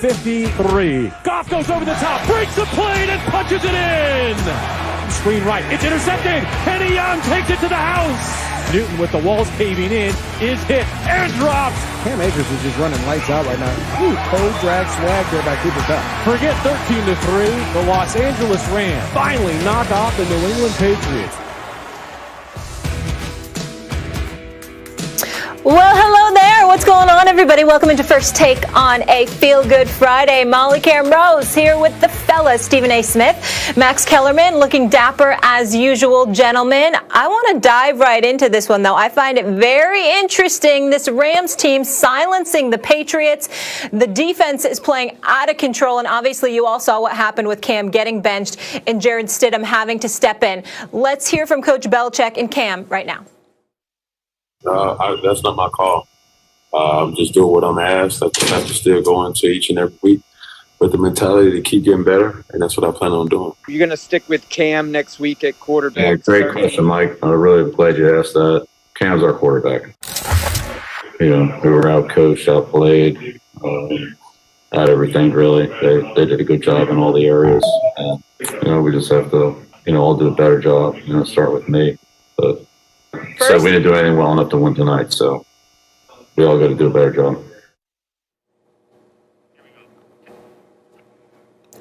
53. Goff goes over the top, breaks the plane, and punches it in. Screen right, it's intercepted. Kenny Young takes it to the house. Newton with the walls caving in is hit and drops. Cam Akers is just running lights out right now. Ooh, cold drag swag there by Cooper Kupp. Forget 13-3. The Los Angeles Rams finally knock off the New England Patriots. Well, hello there. What's going on, everybody? Welcome into First Take on a Feel Good Friday. Molly Karen Rose here with the fellas, Stephen A. Smith, Max Kellerman, looking dapper as usual, gentlemen. I want to dive right into this one, though. I find it very interesting, this Rams team silencing the Patriots. The defense is playing out of control, and obviously you all saw what happened with Cam getting benched and Jared Stidham having to step in. Let's hear from Coach Belichick and Cam right now. That's not my call. I'm just doing what I'm asked. I just have to still go into each and every week with the mentality to keep getting better, and that's what I plan on doing. You're going to stick with Cam next week at quarterback? Yeah, great question, Mike. I'm really glad you asked that. Cam's our quarterback. We were out-coached, outplayed, out everything, really. They did a good job in all the areas. And, we just have to, all do a better job, start with me. But so we didn't do anything well enough to win tonight, so we all got to do a better job.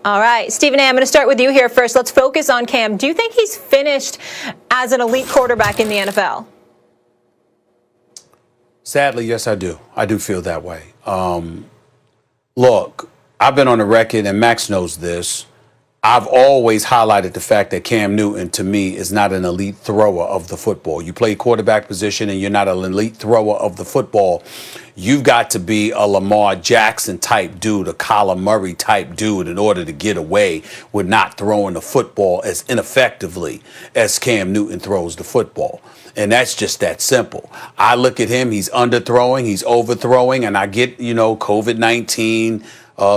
All right, Stephen A., I'm going to start with you here first. Let's focus on Cam. Do you think he's finished as an elite quarterback in the NFL? Sadly, yes, I do. I do feel that way. Look, I've been on the record, and Max knows this. I've always highlighted the fact that Cam Newton, to me, is not an elite thrower of the football. You play quarterback position and you're not an elite thrower of the football. You've got to be a Lamar Jackson type dude, a Kyler Murray type dude in order to get away with not throwing the football as ineffectively as Cam Newton throws the football. And that's just that simple. I look at him, he's underthrowing, he's overthrowing, and I get, COVID-19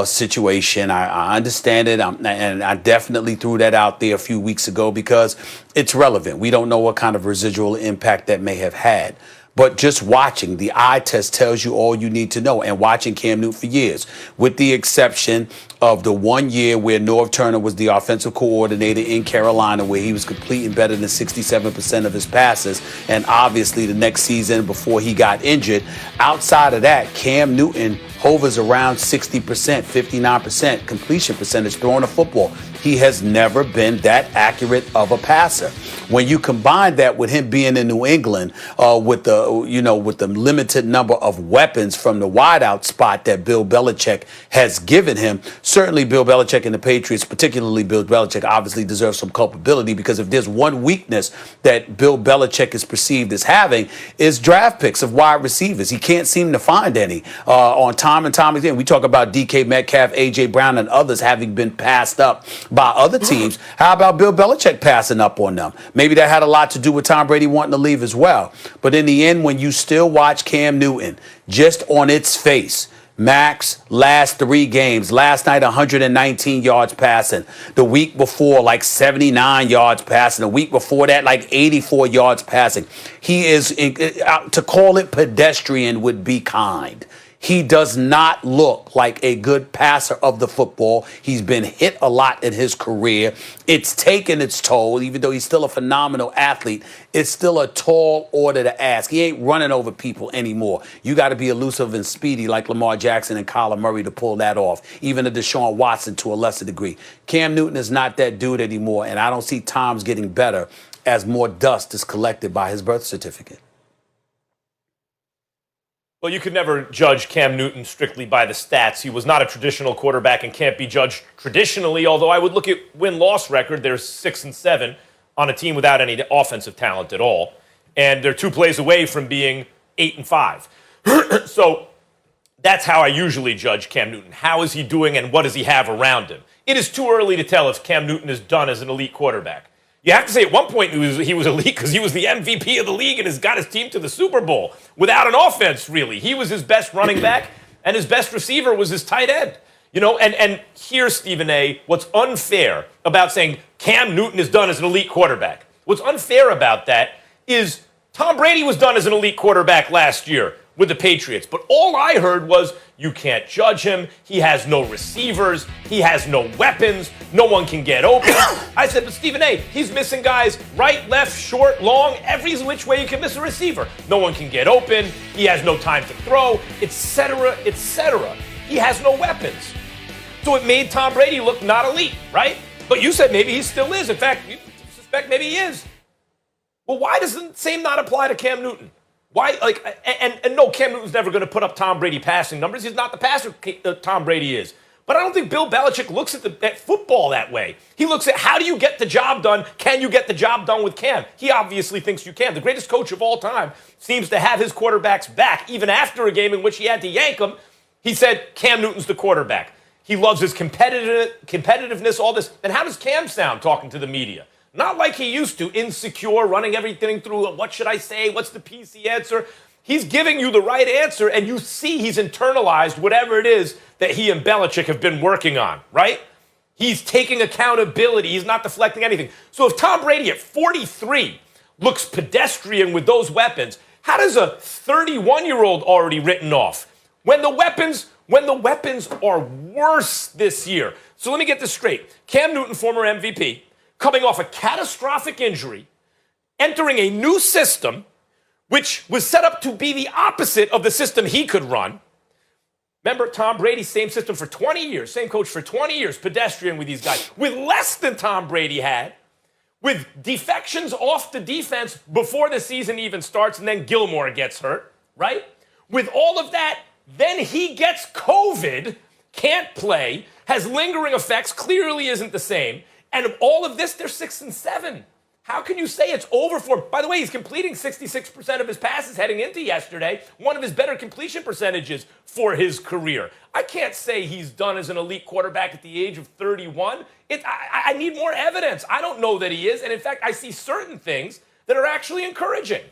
situation. I understand it, and I definitely threw that out there a few weeks ago because it's relevant. We don't know what kind of residual impact that may have had. But just watching, the eye test tells you all you need to know. And watching Cam Newton for years, with the exception of the 1 year where Norv Turner was the offensive coordinator in Carolina, where he was completing better than 67% of his passes, and obviously the next season before he got injured. Outside of that, Cam Newton hovers around 60%, 59% completion percentage throwing the football. He has never been that accurate of a passer. When you combine that with him being in New England, with the limited number of weapons from the wideout spot that Bill Belichick has given him, certainly Bill Belichick and the Patriots, particularly Bill Belichick, obviously deserve some culpability, because if there's one weakness that Bill Belichick is perceived as having, is draft picks of wide receivers. He can't seem to find any on time and time again. We talk about DK Metcalf, A.J. Brown, and others having been passed up by other teams. How about Bill Belichick passing up on them? Maybe that had a lot to do with Tom Brady wanting to leave as well. But in the end, when you still watch Cam Newton, just on its face, Max, last 3 games, last night 119 yards passing, the week before like 79 yards passing, the week before that like 84 yards passing. He is, to call it pedestrian would be kind. He does not look like a good passer of the football. He's been hit a lot in his career. It's taken its toll, even though he's still a phenomenal athlete. It's still a tall order to ask. He ain't running over people anymore. You got to be elusive and speedy like Lamar Jackson and Kyler Murray to pull that off, even a Deshaun Watson to a lesser degree. Cam Newton is not that dude anymore, and I don't see times getting better as more dust is collected by his birth certificate. Well, you could never judge Cam Newton strictly by the stats. He was not a traditional quarterback and can't be judged traditionally, although I would look at win-loss record. They're 6-7 on a team without any offensive talent at all. And they're 2 plays away from being 8-5. So that's how I usually judge Cam Newton. How is he doing and what does he have around him? It is too early to tell if Cam Newton is done as an elite quarterback. You have to say at one point he was elite because he was the MVP of the league and has got his team to the Super Bowl without an offense, really. He was his best running back, and his best receiver was his tight end. And here's, Stephen A., what's unfair about saying Cam Newton is done as an elite quarterback. What's unfair about that is Tom Brady was done as an elite quarterback last year. with the Patriots. But all I heard was, you can't judge him. He has no receivers. He has no weapons. No one can get open. I said, but Stephen A., he's missing guys right, left, short, long, every which way you can miss a receiver. No one can get open. He has no time to throw, etc., etc. He has no weapons. So it made Tom Brady look not elite, right? But you said maybe he still is. In fact, you suspect maybe he is. Well, why does the same not apply to Cam Newton? Why, and no, Cam Newton's never going to put up Tom Brady passing numbers. He's not the passer Tom Brady is. But I don't think Bill Belichick looks at football that way. He looks at, how do you get the job done? Can you get the job done with Cam? He obviously thinks you can. The greatest coach of all time seems to have his quarterbacks back. Even after a game in which he had to yank them, he said, Cam Newton's the quarterback. He loves his competitiveness, all this. And how does Cam sound talking to the media? Not like he used to, insecure, running everything through, what should I say, what's the PC answer? He's giving you the right answer, and you see he's internalized whatever it is that he and Belichick have been working on, right? He's taking accountability. He's not deflecting anything. So if Tom Brady at 43 looks pedestrian with those weapons, how does a 31-year-old already written off when the weapons are worse this year? So let me get this straight. Cam Newton, former MVP, coming off a catastrophic injury, entering a new system, which was set up to be the opposite of the system he could run. Remember, Tom Brady, same system for 20 years, same coach for 20 years, pedestrian with these guys, with less than Tom Brady had, with defections off the defense before the season even starts, and then Gilmore gets hurt, right? With all of that, then he gets COVID, can't play, has lingering effects, clearly isn't the same. And of all of this, they're 6-7. How can you say it's over for him? By the way, he's completing 66% of his passes heading into yesterday, one of his better completion percentages for his career. I can't say he's done as an elite quarterback at the age of 31. I need more evidence. I don't know that he is. And in fact, I see certain things that are actually encouraging.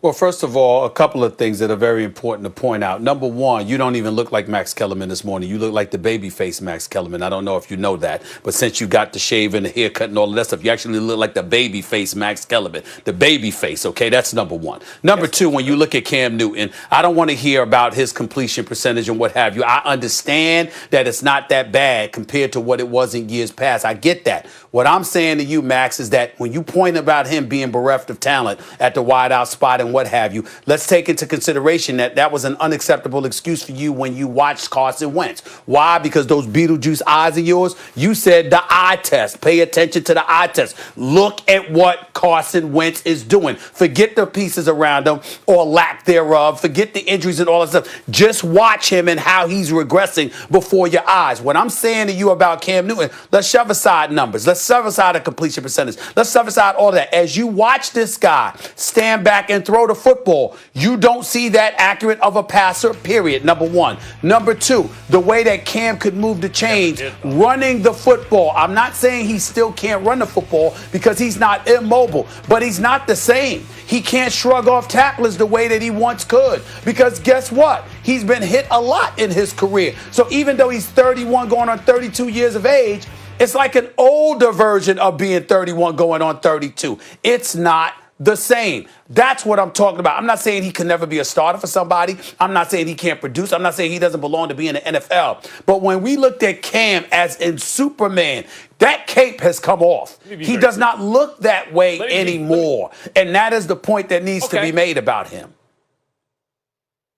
Well, first of all, a couple of things that are very important to point out. Number one, you don't even look like Max Kellerman this morning. You look like the babyface Max Kellerman. I don't know if you know that, but since you got the shave and the haircut and all of that stuff, you actually look like the babyface Max Kellerman. The babyface, okay? That's number one. Number two, when you look at Cam Newton, I don't want to hear about his completion percentage and what have you. I understand that it's not that bad compared to what it was in years past. I get that. What I'm saying to you, Max, is that when you point about him being bereft of talent at the wideout spot and what have you, let's take into consideration that that was an unacceptable excuse for you when you watched Carson Wentz. Why? Because those Beetlejuice eyes of yours, you said the eye test. Pay attention to the eye test. Look at what Carson Wentz is doing. Forget the pieces around him or lack thereof. Forget the injuries and all that stuff. Just watch him and how he's regressing before your eyes. What I'm saying to you about Cam Newton, let's shove aside numbers. Let's shove aside a completion percentage. Let's shove aside all that. As you watch this guy stand back and throw the football, you don't see that accurate of a passer, period, number one. Number two, the way that Cam could move the chains, running the football. I'm not saying he still can't run the football because he's not immobile, but he's not the same. He can't shrug off tacklers the way that he once could because guess what? He's been hit a lot in his career. So even though he's 31 going on 32 years of age, it's like an older version of being 31 going on 32. It's not the same. That's what I'm talking about. I'm not saying he can never be a starter for somebody. I'm not saying he can't produce. I'm not saying he doesn't belong to be in the NFL. But when we looked at Cam as in Superman, that cape has come off. He does not look that way anymore. And that is the point that needs to be made about him.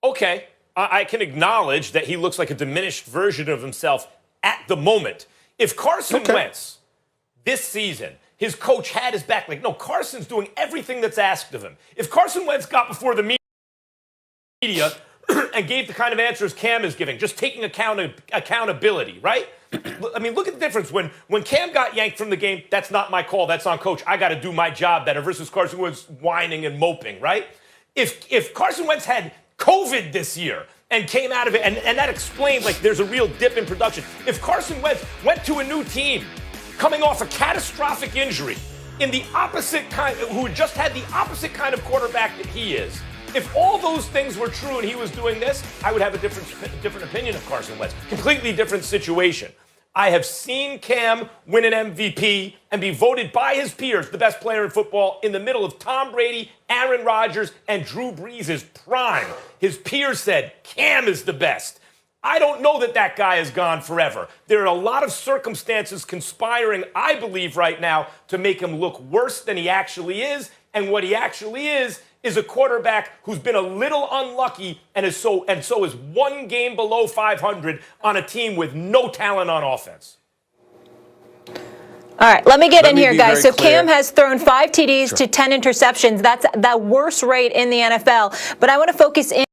Okay. I can acknowledge that he looks like a diminished version of himself at the moment. If Carson Wentz this season, his coach had his back. Like, no, Carson's doing everything that's asked of him. If Carson Wentz got before the media and gave the kind of answers Cam is giving, just taking accountability, right? I mean, look at the difference. When Cam got yanked from the game, that's not my call. That's on coach. I got to do my job better versus Carson Wentz whining and moping, right? If Carson Wentz had COVID this year and came out of it, and that explains, like, there's a real dip in production. If Carson Wentz went to a new team, coming off a catastrophic injury in the opposite kind, who just had the opposite kind of quarterback that he is. If all those things were true and he was doing this, I would have a different opinion of Carson Wentz. Completely different situation. I have seen Cam win an MVP and be voted by his peers the best player in football in the middle of Tom Brady, Aaron Rodgers, and Drew Brees' prime. His peers said Cam is the best. I don't know that that guy is gone forever. There are a lot of circumstances conspiring, I believe, right now to make him look worse than he actually is. And what he actually is a quarterback who's been a little unlucky and so is one game below 500 on a team with no talent on offense. All right, let me get in here, guys. So Cam has thrown 5 TDs to 10 interceptions. That's the worst rate in the NFL. But I want to focus in.